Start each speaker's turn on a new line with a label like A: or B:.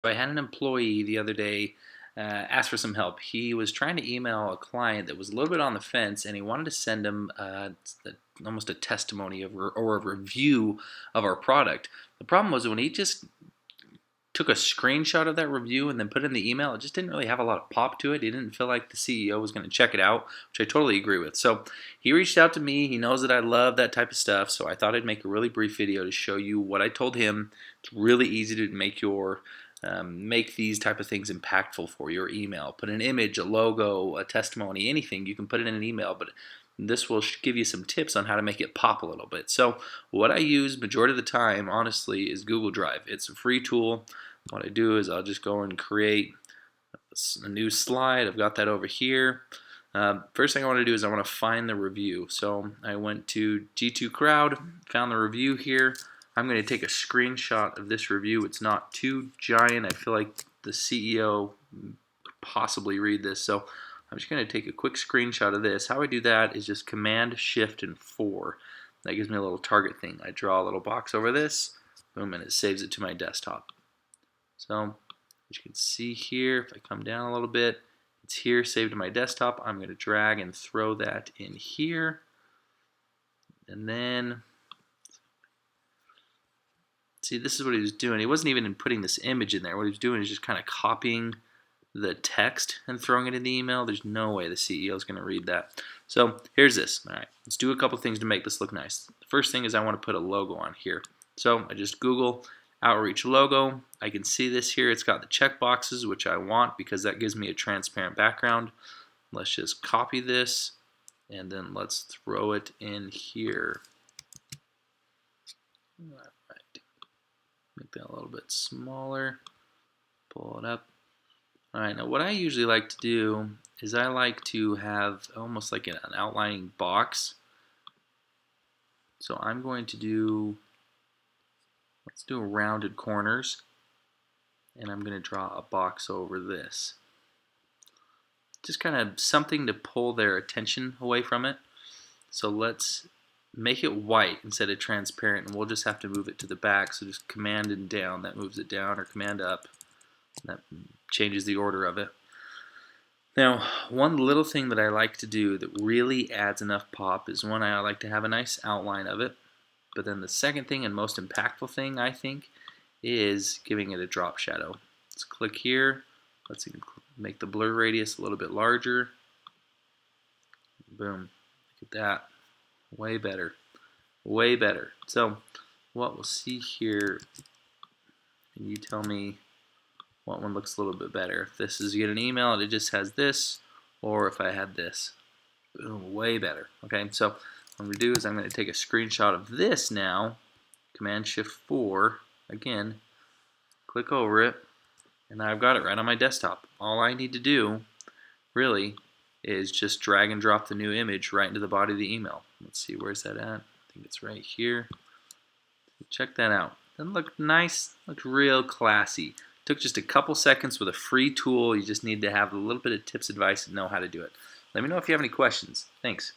A: I had an employee the other day ask for some help. He was trying to email a client that was a little bit on the fence, and he wanted to send him almost a testimony or a review of our product. The problem was when he just took a screenshot of that review and then put it in the email, it just didn't really have a lot of pop to it. He didn't feel like the CEO was going to check it out, which I totally agree with. So he reached out to me. He knows that I love that type of stuff, so I thought I'd make a really brief video to show you what I told him. It's really easy to make these type of things impactful for your email. Put an image, a logo, a testimony, anything. You can put it in an email, but this will give you some tips on how to make it pop a little bit. So what I use majority of the time, honestly, is Google Drive. It's a free tool. What I do is I'll just go and create a new slide. I've got that over here. First thing I want to do is I want to find the review. So I went to G2 Crowd, found the review here. I'm going to take a screenshot of this review. It's not too giant. I feel like the CEO could possibly read this. So I'm just going to take a quick screenshot of this. How I do that is just Command, Shift, and 4. That gives me a little target thing. I draw a little box over this, boom, and it saves it to my desktop. So as you can see here, if I come down a little bit, it's here, saved to my desktop. I'm going to drag and throw that in here. And then, see, this is what he was doing. He wasn't even putting this image in there. What he was doing is just kind of copying the text and throwing it in the email. There's no way the CEO is going to read that. So here's this. All right, let's do a couple things to make this look nice. The first thing is I want to put a logo on here. So I just Google Outreach logo. I can see this here. It's got the check boxes, which I want because that gives me a transparent background. Let's just copy this and then let's throw it in here. All right. Make that a little bit smaller. Pull it up. All right, now what I usually like to do is I like to have almost like an outlining box. So I'm going to do, let's do rounded corners, and I'm going to draw a box over this. Just kind of something to pull their attention away from it. So let's make it white instead of transparent, and we'll just have to move it to the back. So just Command and down, that moves it down, or Command up, that changes the order of it. Now, one little thing that I like to do that really adds enough pop is one, I like to have a nice outline of it. But then the second thing and most impactful thing, I think, is giving it a drop shadow. Let's click here. Let's make the blur radius a little bit larger. Boom. Look at that. Way better. Way better. So what we'll see here, and you tell me what one looks a little bit better. If this is, you get an email and it just has this, or if I had this. Boom, way better. Okay, so what I'm going to do is I'm going to take a screenshot of this now, Command Shift 4, again, click over it, and I've got it right on my desktop. All I need to do, really, is just drag and drop the new image right into the body of the email. Let's see, where's that at? I think it's right here. Check that out. Doesn't look nice? Looks real classy. Took just a couple seconds with a free tool. You just need to have a little bit of tips, advice, and know how to do it. Let me know if you have any questions. Thanks.